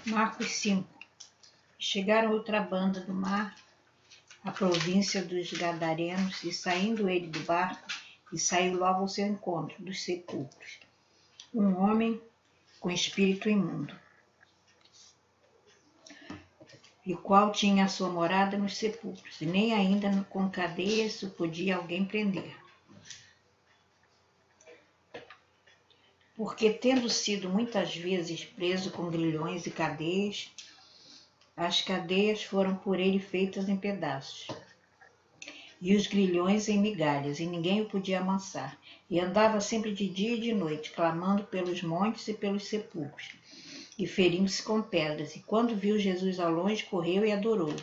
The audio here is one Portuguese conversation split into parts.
Marcos 5. Chegaram outra banda do mar, a província dos Gadarenos, e saindo ele do barco, e saiu logo ao seu encontro dos sepulcros, um homem com espírito imundo, e qual tinha a sua morada nos sepulcros, e nem ainda com cadeias o podia alguém prender. Porque, tendo sido muitas vezes preso com grilhões e cadeias, as cadeias foram por ele feitas em pedaços, e os grilhões em migalhas, e ninguém o podia amansar. E andava sempre de dia e de noite, clamando pelos montes e pelos sepulcros, e ferindo-se com pedras. E quando viu Jesus ao longe, correu e adorou.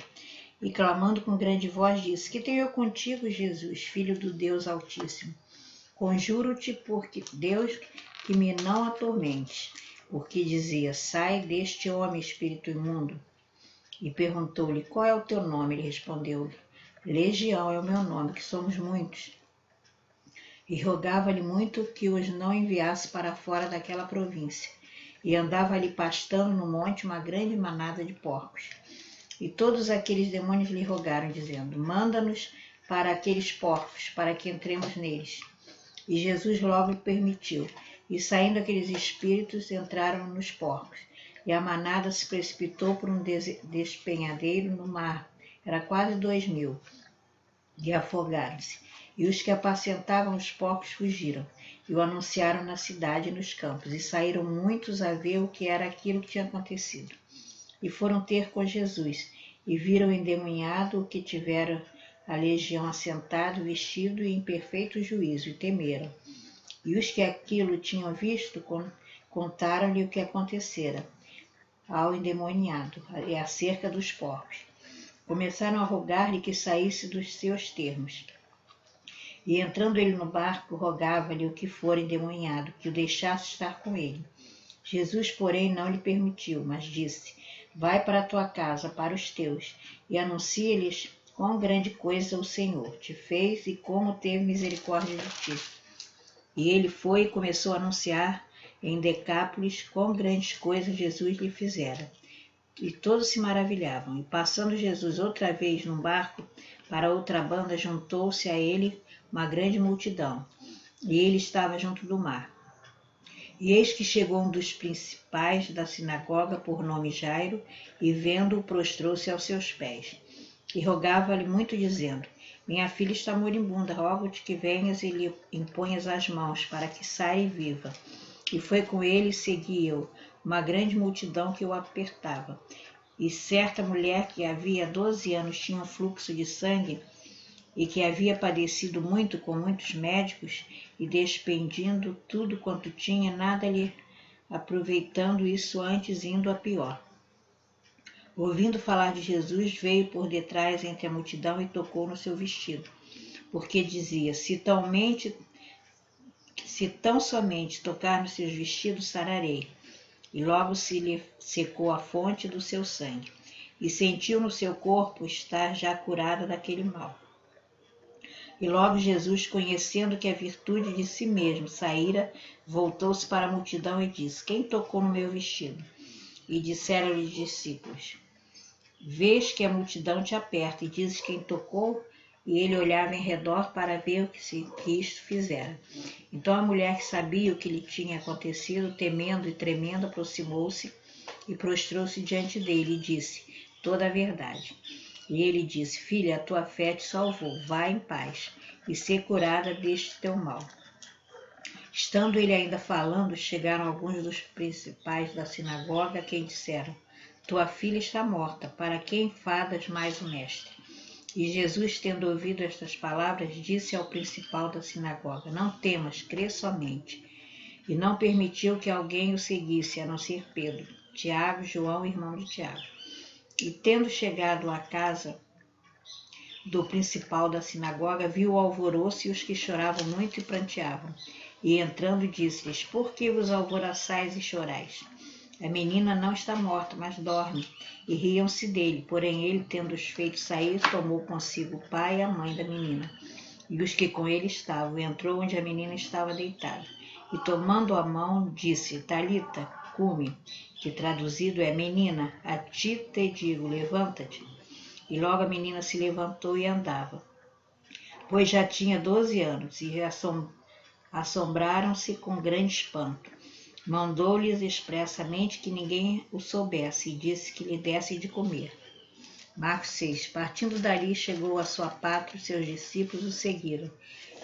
E clamando com grande voz, disse: Que tenho eu contigo, Jesus, Filho do Deus Altíssimo? Conjuro-te por Deus que me não atormente. Porque dizia: Sai deste homem, espírito imundo. E perguntou-lhe: Qual é o teu nome? Ele respondeu-lhe: Legião é o meu nome, que somos muitos. E rogava-lhe muito que os não enviasse para fora daquela província. E andava ali pastando no monte uma grande manada de porcos. E todos aqueles demônios lhe rogaram, dizendo: Manda-nos para aqueles porcos, para que entremos neles. E Jesus logo lhe permitiu. E saindo aqueles espíritos, entraram nos porcos. E a manada se precipitou por um despenhadeiro no mar. Era quase 2000. E afogaram-se. E os que apacentavam os porcos fugiram. E o anunciaram na cidade e nos campos. E saíram muitos a ver o que era aquilo que tinha acontecido. E foram ter com Jesus. E viram endemoniado o que tivera a legião assentado, vestido e em perfeito juízo. E temeram. E os que aquilo tinham visto contaram-lhe o que acontecera ao endemoniado e acerca dos porcos. Começaram a rogar-lhe que saísse dos seus termos. E entrando ele no barco, rogava-lhe o que fora endemoniado, que o deixasse estar com ele. Jesus, porém, não lhe permitiu, mas disse: Vai para a tua casa, para os teus, e anuncia-lhes quão grande coisa o Senhor te fez e como teve misericórdia de ti. E ele foi e começou a anunciar em Decápolis quão grandes coisas Jesus lhe fizera. E todos se maravilhavam. E passando Jesus outra vez num barco para outra banda, juntou-se a ele uma grande multidão. E ele estava junto do mar. E eis que chegou um dos principais da sinagoga, por nome Jairo, e vendo-o, prostrou-se aos seus pés. E rogava-lhe muito, dizendo: Minha filha está moribunda, rogo-te que venhas e lhe imponhas as mãos, para que saia e viva. E foi com ele e seguia-o uma grande multidão que o apertava. E certa mulher que havia 12 anos tinha um fluxo de sangue, e que havia padecido muito com muitos médicos, e despendindo tudo quanto tinha, nada lhe aproveitando isso, antes indo a pior. Ouvindo falar de Jesus, veio por detrás entre a multidão e tocou no seu vestido, porque dizia: Se tão somente tocar nos seus vestidos, sararei. E logo se lhe secou a fonte do seu sangue, e sentiu no seu corpo estar já curada daquele mal. E logo Jesus, conhecendo que a virtude de si mesmo saíra, voltou-se para a multidão e disse: Quem tocou no meu vestido? E disseram-lhe os discípulos: Vês que a multidão te aperta, e dizes: Quem tocou? E ele olhava em redor para ver o que isto fizera. Então a mulher, que sabia o que lhe tinha acontecido, temendo e tremendo, aproximou-se e prostrou-se diante dele e disse toda a verdade. E ele disse: Filha, a tua fé te salvou, vá em paz e ser curada deste teu mal. Estando ele ainda falando, chegaram alguns dos principais da sinagoga, a quem disseram: Tua filha está morta, para que enfadas mais o mestre? E Jesus, tendo ouvido estas palavras, disse ao principal da sinagoga: Não temas, crê somente. E não permitiu que alguém o seguisse, a não ser Pedro, Tiago, João, irmão de Tiago. E tendo chegado à casa do principal da sinagoga, viu o alvoroço e os que choravam muito e pranteavam. E entrando, disse-lhes: Por que vos alvoroçais e chorais? A menina não está morta, mas dorme. E riam-se dele. Porém ele, tendo-os feito sair, tomou consigo o pai e a mãe da menina, e os que com ele estavam, e entrou onde a menina estava deitada. E tomando a mão, disse: Talita, Cume, que traduzido é: menina, a ti te digo, levanta-te. E logo a menina se levantou e andava, pois já tinha 12 anos, e assombraram-se com grande espanto. Mandou-lhes expressamente que ninguém o soubesse, e disse que lhe desse de comer. Marcos 6. Partindo dali, chegou à sua pátria, e seus discípulos o seguiram.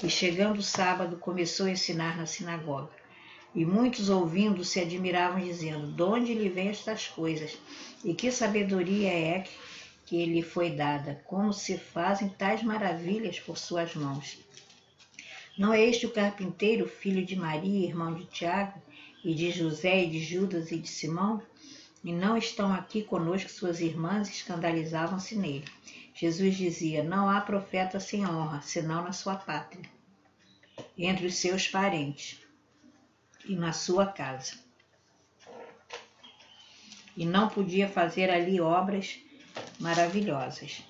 E chegando o sábado, começou a ensinar na sinagoga. E muitos, ouvindo, se admiravam, dizendo: de onde lhe vêm estas coisas? E que sabedoria é que lhe foi dada? Como se fazem tais maravilhas por suas mãos? Não é este o carpinteiro, filho de Maria, irmão de Tiago, e de José, e de Judas, e de Simão? E não estão aqui conosco suas irmãs? Escandalizavam-se nele. Jesus dizia: não há profeta sem honra, senão na sua pátria, entre os seus parentes e na sua casa. E não podia fazer ali obras maravilhosas.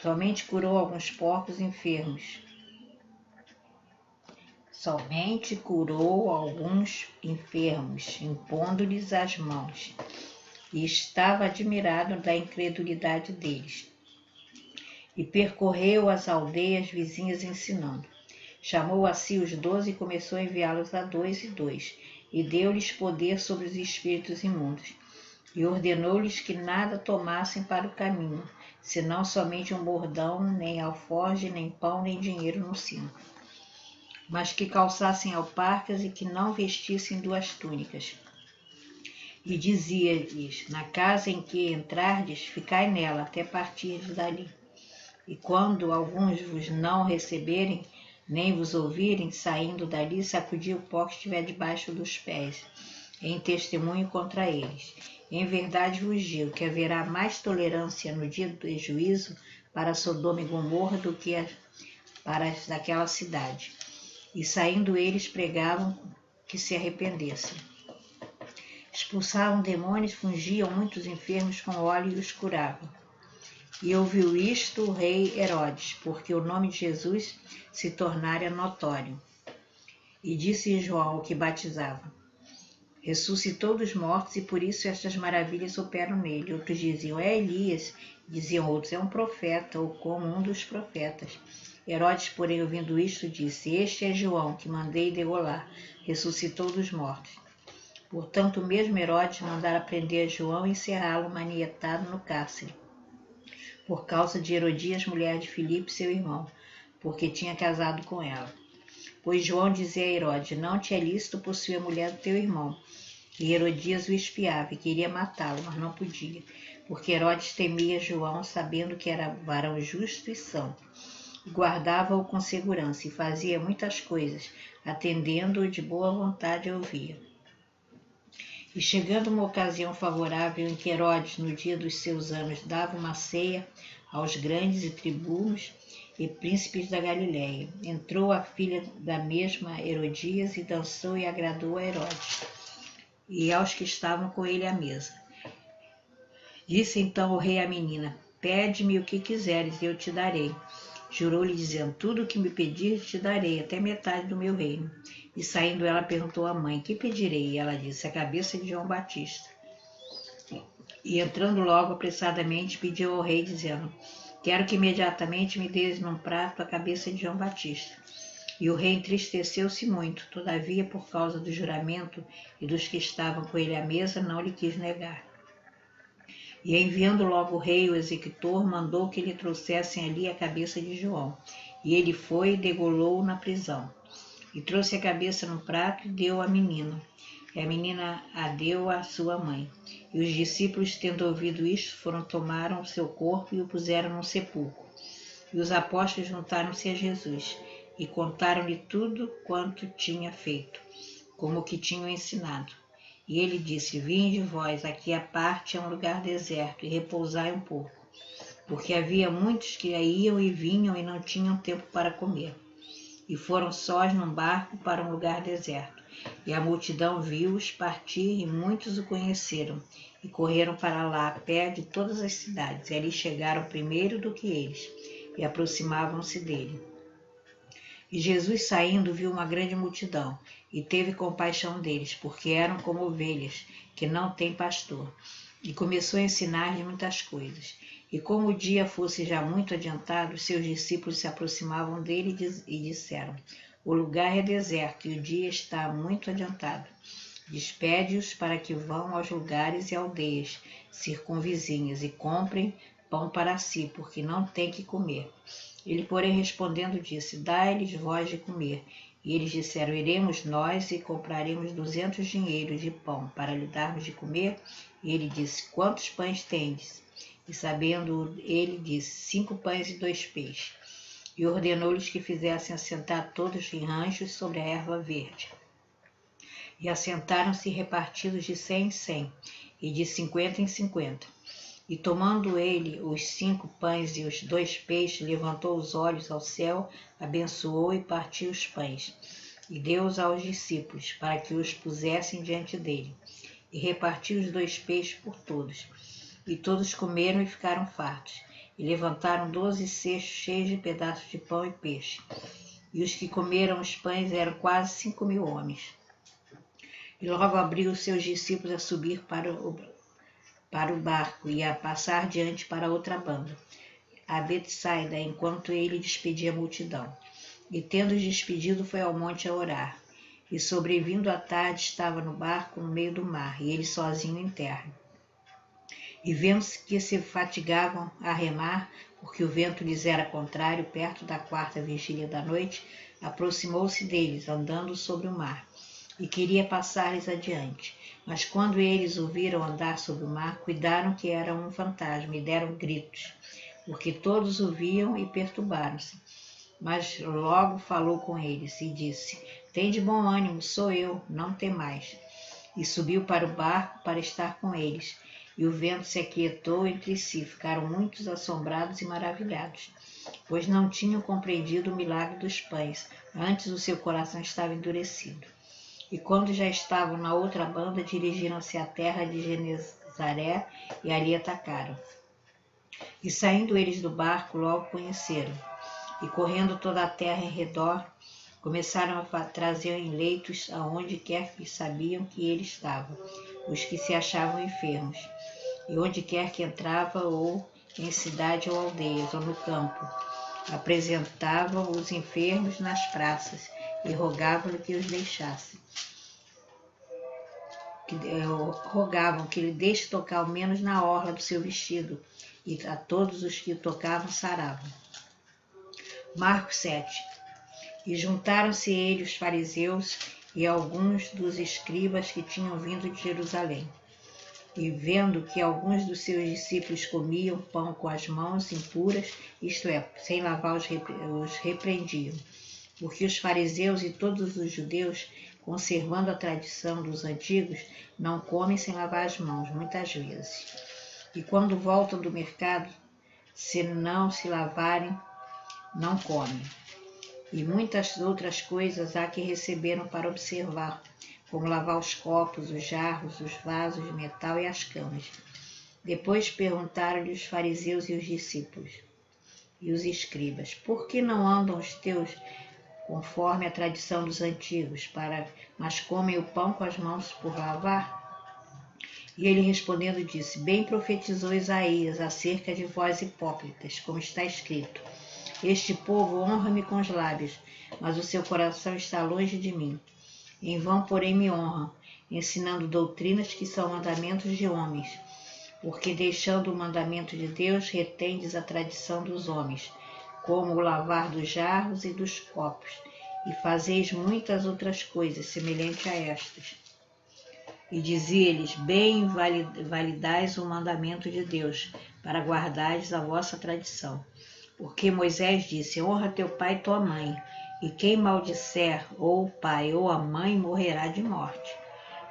Somente curou alguns porcos enfermos. Impondo-lhes as mãos. E estava admirado da incredulidade deles. E percorreu as aldeias vizinhas ensinando. Chamou a si os 12 e começou a enviá-los a 2 e 2, e deu-lhes poder sobre os espíritos imundos. E ordenou-lhes que nada tomassem para o caminho, senão somente um bordão, nem alforje, nem pão, nem dinheiro no cinto. Mas que calçassem alparcas e que não vestissem 2 túnicas. E dizia-lhes: na casa em que entrardes, ficai nela até partirdes dali. E quando alguns vos não receberem, nem vos ouvirem, saindo dali, sacudi o pó que estiver debaixo dos pés, em testemunho contra eles. Em verdade vos digo que haverá mais tolerância no dia do juízo para Sodoma e Gomorra do que para as daquela cidade. E saindo eles, pregavam que se arrependessem. Expulsavam demônios, pungiam muitos enfermos com óleo e os curavam. E ouviu isto o rei Herodes, porque o nome de Jesus se tornara notório. E disse João, o que batizava: ressuscitou dos mortos, e por isso estas maravilhas operam nele. Outros diziam: é Elias. Diziam outros: é um profeta, ou como um dos profetas. Herodes, porém, ouvindo isto, disse: este é João, que mandei degolar, ressuscitou dos mortos. Portanto, o mesmo Herodes mandara prender João e encerrá-lo manietado no cárcere, por causa de Herodias, mulher de Filipe, seu irmão, porque tinha casado com ela. Pois João dizia a Herodes: não te é lícito possuir a mulher do teu irmão. E Herodias o espiava e queria matá-lo, mas não podia, porque Herodes temia João, sabendo que era varão justo e santo. Guardava-o com segurança e fazia muitas coisas, atendendo-o de boa vontade ouvia. E chegando uma ocasião favorável em que Herodes, no dia dos seus anos, dava uma ceia aos grandes e tribunos e príncipes da Galiléia, entrou a filha da mesma Herodias e dançou e agradou a Herodes e aos que estavam com ele à mesa. Disse então o rei à menina: pede-me o que quiseres e eu te darei. Jurou-lhe, dizendo: tudo o que me pedires te darei, até metade do meu reino. E saindo ela perguntou à mãe: que pedirei? E ela disse: a cabeça de João Batista. E entrando logo apressadamente, pediu ao rei, dizendo: quero que imediatamente me des num prato a cabeça de João Batista. E o rei entristeceu-se muito, todavia, por causa do juramento e dos que estavam com ele à mesa, não lhe quis negar. E enviando logo o rei o executor, mandou que lhe trouxessem ali a cabeça de João. E ele foi e degolou-o na prisão. E trouxe a cabeça no prato e deu à menina. E a menina a deu à sua mãe. E os discípulos, tendo ouvido isto, tomaram o seu corpo e o puseram num sepulcro. E os apóstolos juntaram-se a Jesus e contaram-lhe tudo quanto tinha feito, como o que tinham ensinado. E ele disse: vinde vós, aqui à parte é um lugar deserto, e repousai um pouco. Porque havia muitos que iam e vinham e não tinham tempo para comer. E foram sós num barco para um lugar deserto. E a multidão viu-os partir, e muitos o conheceram, e correram para lá a pé de todas as cidades. E ali chegaram primeiro do que eles, e aproximavam-se dele. E Jesus, saindo, viu uma grande multidão, e teve compaixão deles, porque eram como ovelhas, que não têm pastor. E começou a ensinar-lhes muitas coisas. E como o dia fosse já muito adiantado, seus discípulos se aproximavam dele e disseram: O lugar é deserto, e o dia está muito adiantado. Despede-os para que vão aos lugares e aldeias circunvizinhas e comprem pão para si, porque não têm que comer. Ele, porém, respondendo, disse: Dai-lhes vós de comer. E eles disseram: Iremos nós e compraremos 200 dinheiros de pão para lhe darmos de comer. E ele disse: Quantos pães tendes? E sabendo ele, disse: 5 pães e 2 peixes. E ordenou-lhes que fizessem assentar todos em ranchos sobre a erva verde. E assentaram-se repartidos de 100 em 100, e de 50 em 50. E tomando ele os 5 pães e os 2 peixes, levantou os olhos ao céu, abençoou e partiu os pães, e deu-os aos discípulos, para que os pusessem diante dele. E repartiu os 2 peixes por todos. E todos comeram e ficaram fartos. E levantaram 12 cestos cheios de pedaços de pão e peixe. E os que comeram os pães eram quase 5.000 homens. E logo abriu os seus discípulos a subir para o barco e a passar diante para outra banda, a Betsaida, enquanto ele despedia a multidão. E tendo-os despedido, foi ao monte a orar. E sobrevindo a tarde, estava no barco no meio do mar, e ele sozinho em terra. E vendo-se que se fatigavam a remar, porque o vento lhes era contrário, perto da 4ª vigília da noite, aproximou-se deles, andando sobre o mar, e queria passar-lhes adiante. Mas quando eles o viram andar sobre o mar, cuidaram que era um fantasma e deram gritos, porque todos o viam e perturbaram-se. Mas logo falou com eles e disse: Tende bom ânimo, sou eu, não temais. E subiu para o barco para estar com eles. E o vento se aquietou entre si, ficaram muitos assombrados e maravilhados, pois não tinham compreendido o milagre dos pães, antes o seu coração estava endurecido. E quando já estavam na outra banda, dirigiram-se à terra de Genezaré e ali atacaram. E saindo eles do barco, logo conheceram. E correndo toda a terra em redor, começaram a trazer em leitos aonde quer que sabiam que ele estava, os que se achavam enfermos. E onde quer que entrava, ou em cidade ou aldeias, ou no campo, apresentavam os enfermos nas praças e rogavam-lhe que os deixasse. Rogavam que lhe deixe tocar ao menos na orla do seu vestido, e a todos os que tocavam saravam. Marcos 7. E juntaram-se ele, os fariseus, e alguns dos escribas que tinham vindo de Jerusalém. E vendo que alguns dos seus discípulos comiam pão com as mãos impuras, isto é, sem lavar, os repreendiam. Porque os fariseus e todos os judeus, conservando a tradição dos antigos, não comem sem lavar as mãos, muitas vezes. E quando voltam do mercado, se não se lavarem, não comem. E muitas outras coisas há que receberam para observar, como lavar os copos, os jarros, os vasos de metal e as camas. Depois perguntaram-lhe os fariseus e os discípulos e os escribas: Por que não andam os teus conforme a tradição dos antigos, mas comem o pão com as mãos por lavar? E ele respondendo disse: Bem profetizou Isaías acerca de vós hipócritas, como está escrito: Este povo honra-me com os lábios, mas o seu coração está longe de mim. Em vão, porém, me honram, ensinando doutrinas que são mandamentos de homens. Porque deixando o mandamento de Deus, retendes a tradição dos homens, como o lavar dos jarros e dos copos, e fazeis muitas outras coisas semelhantes a estas. E dizia-lhes: Bem validais o mandamento de Deus, para guardares a vossa tradição. Porque Moisés disse: Honra teu pai e tua mãe, e quem maldisser ou o pai ou a mãe morrerá de morte.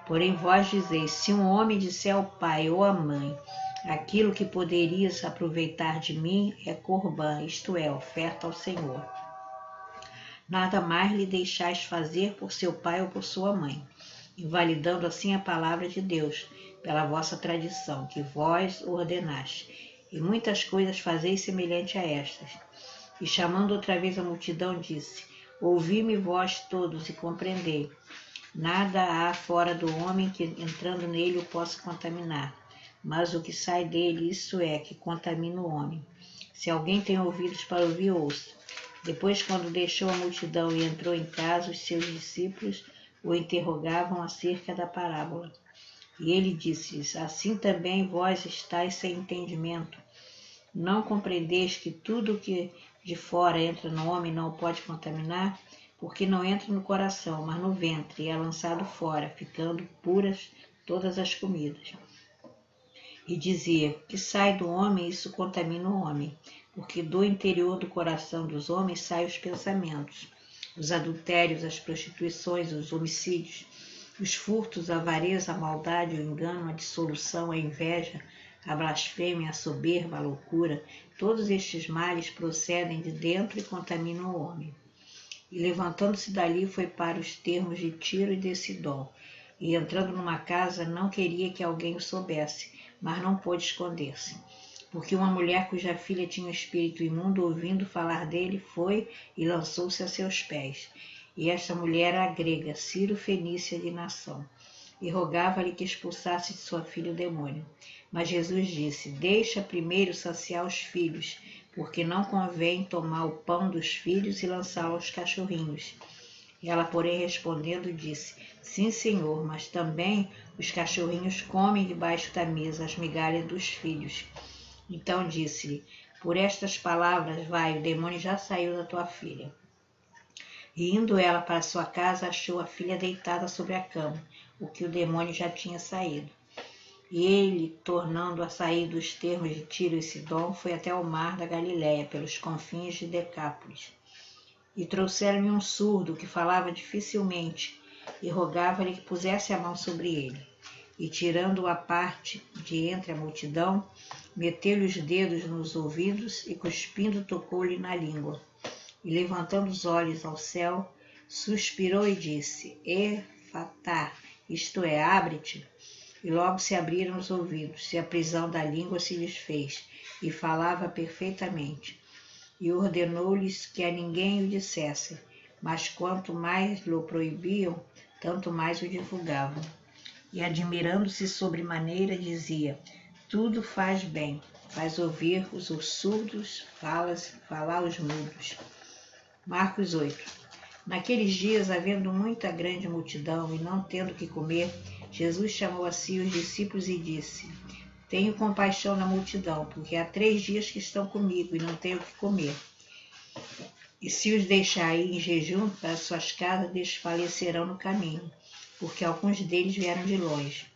Porém vós dizeis: Se um homem disser ao pai ou à mãe: Aquilo que poderias aproveitar de mim é corbã, isto é, oferta ao Senhor. Nada mais lhe deixais fazer por seu pai ou por sua mãe, invalidando assim a palavra de Deus, pela vossa tradição, que vós ordenaste. E muitas coisas fazeis semelhante a estas. E chamando outra vez a multidão, disse: Ouvi-me vós todos e compreendei. Nada há fora do homem que, entrando nele, o possa contaminar, mas o que sai dele, isso é, que contamina o homem. Se alguém tem ouvidos para ouvir, ouça. Depois, quando deixou a multidão e entrou em casa, os seus discípulos o interrogavam acerca da parábola. E ele disse-lhes: assim também vós estáis sem entendimento. Não compreendeis que tudo o que de fora entra no homem não o pode contaminar? Porque não entra no coração, mas no ventre, e é lançado fora, ficando puras todas as comidas. E dizia: o que sai do homem, isso contamina o homem, porque do interior do coração dos homens saem os pensamentos, os adultérios, as prostituições, os homicídios, os furtos, a avareza, a maldade, o engano, a dissolução, a inveja, a blasfêmia, a soberba, a loucura. Todos estes males procedem de dentro e contaminam o homem. E levantando-se dali, foi para os termos de Tiro e de Sidom. E entrando numa casa, não queria que alguém o soubesse, mas não pôde esconder-se. Porque uma mulher cuja filha tinha um espírito imundo, ouvindo falar dele, foi e lançou-se a seus pés. E esta mulher era grega, Ciro-fenícia de nação, e rogava-lhe que expulsasse de sua filha o demônio. Mas Jesus disse: deixa primeiro saciar os filhos, porque não convém tomar o pão dos filhos e lançá-lo aos cachorrinhos. Ela, porém, respondendo, disse: sim, Senhor, mas também os cachorrinhos comem debaixo da mesa as migalhas dos filhos. Então disse-lhe: por estas palavras, vai, o demônio já saiu da tua filha. E indo ela para sua casa, achou a filha deitada sobre a cama, o que o demônio já tinha saído. E ele, tornando a sair dos termos de Tiro e Sidom, foi até o mar da Galiléia, pelos confins de Decápolis. E trouxeram-lhe um surdo, que falava dificilmente, e rogava-lhe que pusesse a mão sobre ele. E tirando-o à parte de entre a multidão, meteu-lhe os dedos nos ouvidos e, cuspindo, tocou-lhe na língua. E, levantando os olhos ao céu, suspirou e disse: Efatá, isto é, abre-te. E logo se abriram os ouvidos, e a prisão da língua se lhes fez, e falava perfeitamente. E ordenou-lhes que a ninguém o dissesse, mas quanto mais lhe proibiam, tanto mais o divulgavam. E, admirando-se sobremaneira, dizia: tudo faz bem, faz ouvir os surdos, falar os mudos. Marcos 8. Naqueles dias, havendo muita grande multidão e não tendo que comer, Jesus chamou a si os discípulos e disse: tenho compaixão da multidão, porque há 3 dias que estão comigo e não tenho o que comer. E se os deixar ir em jejum para suas casas, desfalecerão no caminho, porque alguns deles vieram de longe.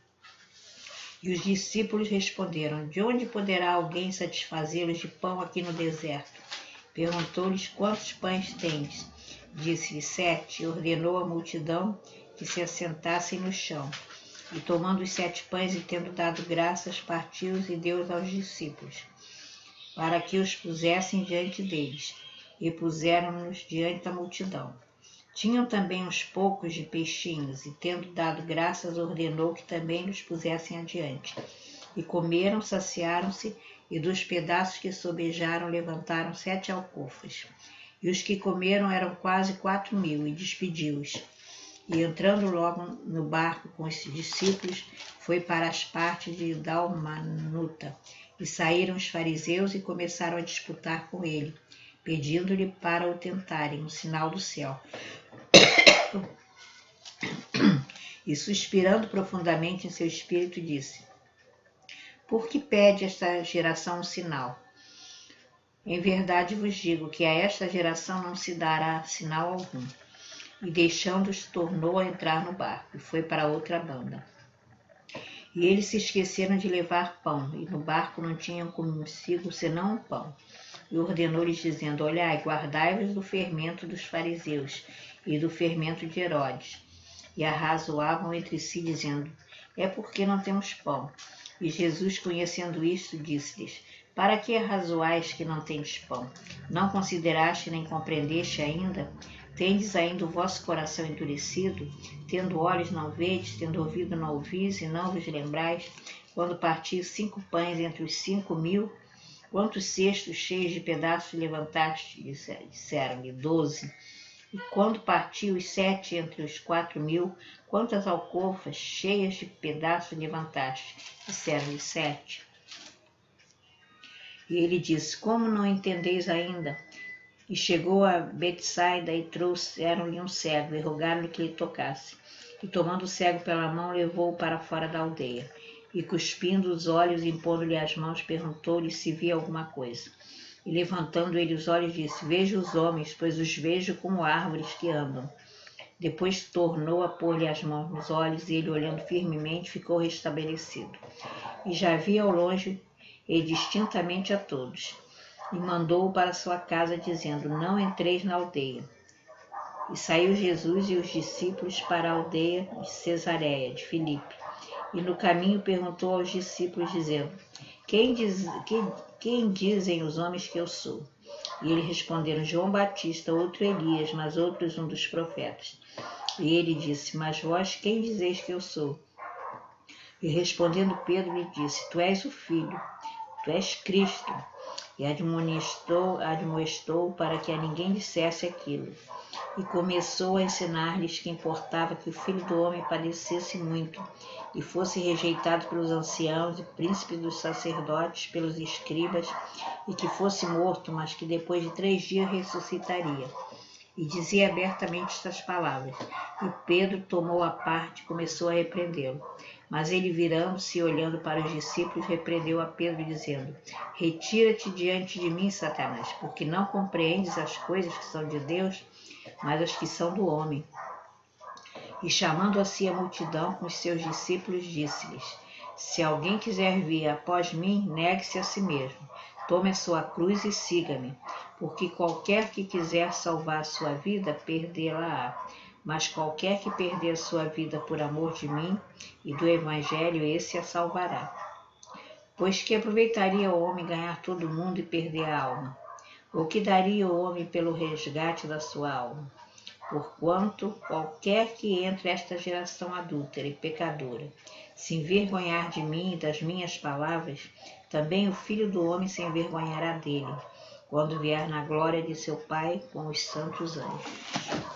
E os discípulos responderam: de onde poderá alguém satisfazê-los de pão aqui no deserto? Perguntou-lhes: quantos pães tendes? Disse-lhes: 7. E ordenou à multidão que se assentassem no chão. E tomando os 7 pães e tendo dado graças, partiu-os e deu-os aos discípulos, para que os pusessem diante deles. E puseram-nos diante da multidão. Tinham também uns poucos de peixinhos, e tendo dado graças, ordenou que também os pusessem adiante. E comeram, saciaram-se, e dos pedaços que sobejaram levantaram 7 alcofas. E os que comeram eram quase 4.000, e despediu-os. E entrando logo no barco com os discípulos, foi para as partes de Dalmanuta. E saíram os fariseus e começaram a disputar com ele, pedindo-lhe para o tentarem, um sinal do céu. E suspirando profundamente em seu espírito, disse: por que pede esta geração um sinal? Em verdade vos digo que a esta geração não se dará sinal algum. E deixando-os, tornou a entrar no barco, e foi para outra banda. E eles se esqueceram de levar pão, e no barco não tinham consigo senão um pão. E ordenou-lhes, dizendo: olhai, guardai-vos do fermento dos fariseus e do fermento de Herodes. E arrazoavam entre si, dizendo: é porque não temos pão. E Jesus, conhecendo isto, disse-lhes: para que arrazoais que não tendes pão? Não consideraste nem compreendeste ainda? Tendes ainda o vosso coração endurecido? Tendo olhos não vedes, tendo ouvido não ouvis, e não vos lembrais? Quando partiu 5 pães entre os 5.000, quantos cestos cheios de pedaços levantaste? Disseram-lhe: 12. E quando partiu os 7 entre os 4.000, quantas alcofas cheias de pedaços levantaste? Disseram-lhe 7. E ele disse, como não entendeis ainda? E chegou a Betsaida e trouxeram-lhe um cego e rogaram-lhe que lhe tocasse. E tomando o cego pela mão, levou-o para fora da aldeia. E cuspindo os olhos e impondo-lhe as mãos, perguntou-lhe se via alguma coisa. E levantando ele os olhos, disse, vejo os homens, pois os vejo como árvores que andam. Depois tornou a pôr-lhe as mãos nos olhos, e ele, olhando firmemente, ficou restabelecido. E já via ao longe e distintamente a todos. E mandou-o para sua casa, dizendo, não entreis na aldeia. E saiu Jesus e os discípulos para a aldeia de Cesareia, de Filipe. E no caminho perguntou aos discípulos, dizendo, quem dizem os homens que eu sou? E eles responderam, João Batista, outro Elias, mas outros um dos profetas. E ele disse, mas vós quem dizeis que eu sou? E respondendo Pedro lhe disse, tu és o Filho, tu és Cristo. E admoestou para que a ninguém dissesse aquilo. E começou a ensinar-lhes que importava que o Filho do Homem padecesse muito, e fosse rejeitado pelos anciãos e príncipes dos sacerdotes, pelos escribas, e que fosse morto, mas que depois de 3 dias ressuscitaria. E dizia abertamente estas palavras. E Pedro tomou a parte e começou a repreendê-lo. Mas ele, virando-se e olhando para os discípulos, repreendeu a Pedro, dizendo, retira-te diante de mim, Satanás, porque não compreendes as coisas que são de Deus, mas as que são do homem. E chamando a si a multidão com os seus discípulos, disse-lhes, se alguém quiser vir após mim, negue-se a si mesmo. Tome a sua cruz e siga-me, porque qualquer que quiser salvar a sua vida, perdê-la-á. Mas qualquer que perder a sua vida por amor de mim e do Evangelho, esse a salvará. Pois que aproveitaria o homem ganhar todo o mundo e perder a alma? Ou que daria o homem pelo resgate da sua alma? Porquanto qualquer que entre esta geração adúltera e pecadora se envergonhar de mim e das minhas palavras, também o Filho do Homem se envergonhará dele, quando vier na glória de seu Pai com os santos anjos.